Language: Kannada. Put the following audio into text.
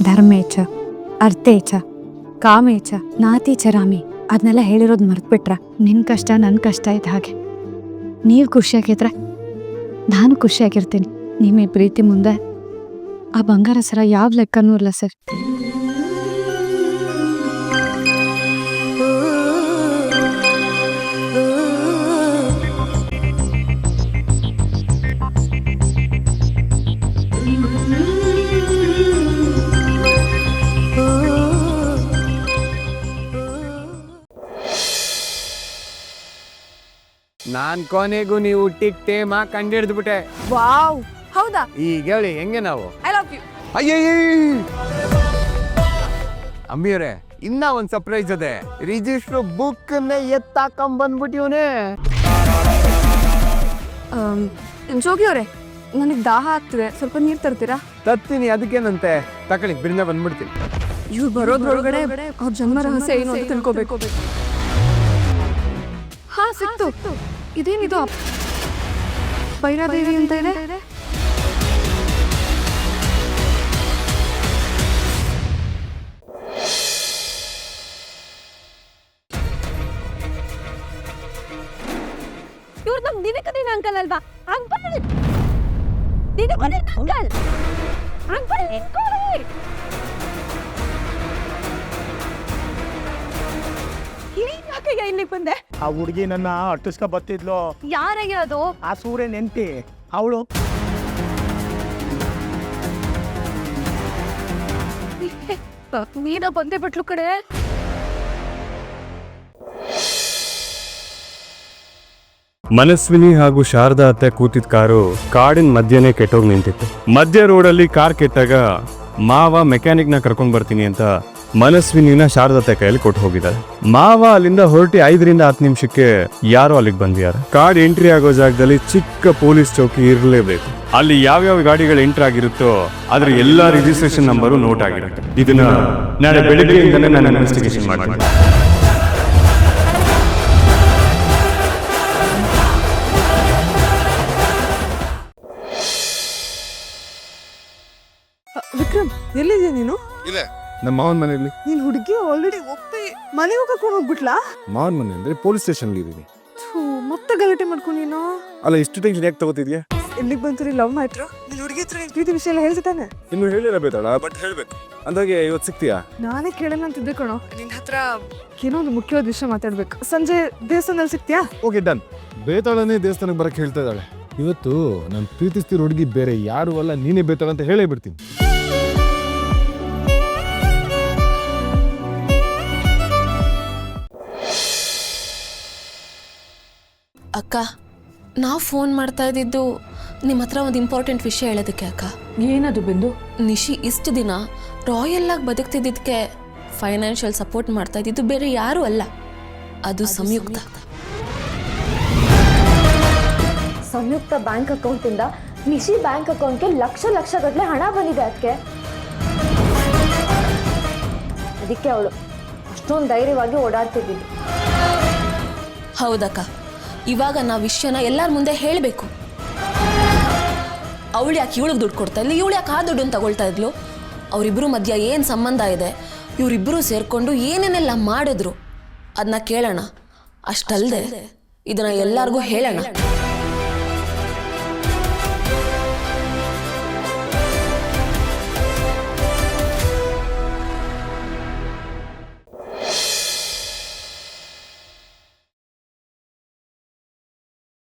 ಧರ್ಮೇಚ ಅರ್ಥೇಚ ಕಾಮೇಚ ನಾತಿ ಚರಾಮಿ ಅದನ್ನೆಲ್ಲ ಹೇಳಿರೋದು ಮರ್ತ್ಬಿಟ್ರ ನಿನ್ನ ಕಷ್ಟ ನನ್ನ ಕಷ್ಟ ಇದ್ದ ಹಾಗೆ. ನೀವು ಖುಷಿಯಾಗಿದ್ರೆ ನಾನು ಖುಷಿಯಾಗಿರ್ತೀನಿ. ನಿಮ್ಮ ಪ್ರೀತಿ ಮುಂದೆ ಆ ಬಂಗಾರ ಸರ ಯಾವ ಲೆಕ್ಕನೂ ಇಲ್ಲ ಸರ್. ನಾನ್ ಕೊನೆಗೂ ನೀವು ಟಿಕ್ ಟೇಮ ಕಂಡಿಡ್ದ್ಬಿಟ್ಟೆ. ವಾವ್, ಹೌದಾ? ಈಗ ಹೇಳಿ ಹೆಂಗೆ ನಾವು? I love you. ಅಯ್ಯಯ್ಯ ಅಮ್ಮಿಯವ್ರೆ, ಇನ್ನ ಒಂದ್ ಸರ್ಪ್ರೈಸ್ ಅದೇ. Register book ಎತ್ತಾಕೊಂಬಂದ್ಬಿಟ್ಟಿವನೇ. ಜೋಗಿ ಅವರೇ, ನನಗೆ ದಾಹ ಆಗ್ತಿದೆ, ಸ್ವಲ್ಪ ನೀರು ತರ್ತೀರಾ? ತರ್ತೀನಿ, ಅದಕ್ಕೇನಂತೆ, ತಕೊಳ್ಳಿ, ಬಿರ್ನ ಬಂದ್ಬಿಡ್ತೀನಿ. ಇವ್ರು ಬರೋದ್ರೊಳಗಡೆ ಅವ್ರ ಜನ್ಮ ರಹಸ್ಯ ಏನು ಅಂತ ತಿಳ್ಕೊಬೇಕು. ಹಾ, ಸಿಕ್ತು. ಇದೇನಿದು? ಭೈರಾದೇವಿ ಅಂತ ಇದೆ. ಇವ್ರು ನಮ್ ದಿನಕದಿನ ಅಂಕಲ್ ಅಲ್ವಾ? ಅಂಕಲ್ ದಿನಕದಿನ ಅಂಕಲ್. ಅಂಕಲ್ ಇಲ್ಲಿ ಬಂದೆ. ಆ ಹುಡುಗಿ ನನ್ನ ಅಟ್ಟಿಸ್ಕ ಬತ್ತಿದ್ಲು. ಯಾರಯ್ಯ ಅದು? ಆ ಸೂರ್ಯ ನೆಂಟಿ ಅವಳು. ಮೀನಾ ಬಂದೇ ಬಿಟ್ಲು ಕಡೆ. ಮನಸ್ವಿನಿ ಹಾಗೂ ಶಾರದಾ ಅತ್ತೆ ಕೂತಿದ್ದ ಕಾರು ಕಾಡಿನ ಮಧ್ಯನೇ ಕೆಟ್ಟೋಗಿ ನಿಂತಿತ್ತು. ಮಧ್ಯ ರೋಡಲ್ಲಿ ಕಾರ್ ಕೆಟ್ಟಾಗ ಮಾವ ಮೆಕ್ಯಾನಿಕ್ ನ ಕರ್ಕೊಂಡ್ ಬರ್ತೀನಿ ಅಂತ ಮನಸ್ವಿನಿನ ಶಾರದತ್ತೆ ಕೈಯಲ್ಲಿ ಕೊಟ್ಟು ಹೋಗಿದ್ದಾರೆ. ಮಾವ ಅಲ್ಲಿಂದ ಹೊರಟಿ 5 ರಿಂದ 10 ನಿಮಿಷಕ್ಕೆ ಯಾರೋ ಅಲ್ಲಿಗೆ ಬಂದಿದ್ದಾರೆ. ಕಾರ್ ಎಂಟ್ರಿ ಆಗೋ ಜಾಗದಲ್ಲಿ ಚಿಕ್ಕ ಪೊಲೀಸ್ ಚೌಕಿ ಇರಲೇಬೇಕು. ಅಲ್ಲಿ ಯಾವ್ಯಾವ ಗಾಡಿಗಳು ಎಂಟ್ರಿ ಆಗಿರುತ್ತೋ ಅದ್ರ ಎಲ್ಲಾ ರಿಜಿಸ್ಟ್ರೇಷನ್ ನಂಬರು ನೋಟ್ ಆಗಿರುತ್ತೆ. ಇದನ್ನ ನಾಳೆ ಬೆಳಿಗ್ಗೆಯಿಂದನೇ ನಾನು ಇನ್ವೆಸ್ಟಿಗೇಷನ್ ಮಾಡ್ತೀನಿ. ವಿಕ್ರಮ್, ಎಲ್ಲಿದ್ಯಾ ನೀನು? ಇಲ್ಲ, ನಮ್ಮ ಮಾವನ ಮನೆಯಲ್ಲಿ. ನೀನ್ ಹುಡುಗಿ ಆಲ್ರೆಡಿ ಒಪ್ಪಿ ಮನೆಗೆ ಕರ್ಕೊಂಡು ಹೋಗ್ಬಿಟ್ಲಾ? ಮಾವನ ಮನೆ ಅಂದ್ರೆ ಪೊಲೀಸ್ ಸ್ಟೇಷನ್ ಇದೀನಿ. ಮತ್ತೆ ಗಲಾಟೆ ಮಾಡ್ಕೊಂಡು ನೀನು. ಅಲ್ಲ, ಇಷ್ಟು ಟೆನ್ಷನ್ ಯಾಕೆ ತಗೋತಿದ್ಯಾ? ಎಲ್ಲಿಗೆ ಬಂತು ಲವ್ ಮ್ಯಾಟ್ರು? ನಿನ್ ಹುಡುಗಿ ಹತ್ರ ಪ್ರೀತಿ ವಿಷಯ ಎಲ್ಲ ಹೇಳ್ತಾನೆ. ಇನ್ನು ಹೇಳಿರಬೇಕಲ್ಲ, ಬಟ್ ಹೇಳ್ಬೇಕು. ಅಂದಾಗೆ ಇವತ್ತು ಸಿಗ್ತೀಯಾ? ನಾನೇ ಕೇಳೋಣ ಅಂತಿದ್ದೆ ಕಣೋ. ನಿನ್ ಹತ್ರ ಏನೋ ಒಂದು ಮುಖ್ಯವಾದ ವಿಷಯ ಮಾತಾಡ್ಬೇಕು. ಸಂಜೆ ದೇವಸ್ಥಾನದಲ್ಲಿ ಸಿಗ್ತೀಯಾ? Okay, done. ಬೇತಾಳನೇ ದೇವಸ್ಥಾನಕ್ಕೆ ಬರಕ್ಕೆ ಹೇಳ್ತಾ ಇದ್ದಾಳೆ. ಇವತ್ತು ನಾನು ಪ್ರೀತಿಸ್ತಿರೋ ಹುಡುಗಿ ಬೇರೆ ಯಾರು ಅಲ್ಲ, ನೀನೇ ಬೇತಾಳ ಅಂತ ಹೇಳೇ ಬಿಡ್ತೀನಿ. ಅಕ್ಕ, ನಾವು ಫೋನ್ ಮಾಡ್ತಾ ಇದ್ದಿದ್ದು ನಿಮ್ಮ ಹತ್ರ ಒಂದು ಇಂಪಾರ್ಟೆಂಟ್ ವಿಷಯ ಹೇಳೋದಕ್ಕೆ ಅಕ್ಕ. ಏನದು ಬಿಂದು? ನಿಶಿ ಇಷ್ಟು ದಿನ ರಾಯಲ್ ಆಗಿ ಬದುಕ್ತಿದ್ದಕ್ಕೆ ಫೈನಾನ್ಷಿಯಲ್ ಸಪೋರ್ಟ್ ಮಾಡ್ತಾ ಇದ್ದಿದ್ದು ಬೇರೆ ಯಾರೂ ಅಲ್ಲ, ಅದು ಸಂಯುಕ್ತ. ಸಂಯುಕ್ತ ಬ್ಯಾಂಕ್ ಅಕೌಂಟಿಂದ ನಿಶಿ ಬ್ಯಾಂಕ್ ಅಕೌಂಟ್ಗೆ ಲಕ್ಷ ಗಟ್ಟಲೆ ಹಣ ಬಂದಿದೆ. ಅದಕ್ಕೆ ಅವಳು ಅಷ್ಟೊಂದು ಧೈರ್ಯವಾಗಿ ಓಡಾಡ್ತಿದ್ದಿದ್ದು. ಹೌದಕ್ಕ, ಇವಾಗ ನಾವು ವಿಷಯನ ಎಲ್ಲರ ಮುಂದೆ ಹೇಳಬೇಕು. ಅವಳು ಯಾಕೆ ಇವಳಿಗೆ ದುಡ್ಡು ಕೊಡ್ತಾ ಇದ್ಲು, ಇವಳು ಯಾಕೆ ಆ ದುಡ್ಡನ್ನು ತಗೊಳ್ತಾ ಇದ್ಲು, ಅವರಿಬ್ಬರು ಮಧ್ಯ ಏನು ಸಂಬಂಧ ಇದೆ, ಇವರಿಬ್ಬರು ಸೇರಿಕೊಂಡು ಏನೇನೆಲ್ಲ ಮಾಡಿದ್ರು ಅದನ್ನ ಕೇಳೋಣ. ಅಷ್ಟಲ್ಲದೆ ಇದನ್ನ ಎಲ್ಲರಿಗೂ ಹೇಳೋಣ.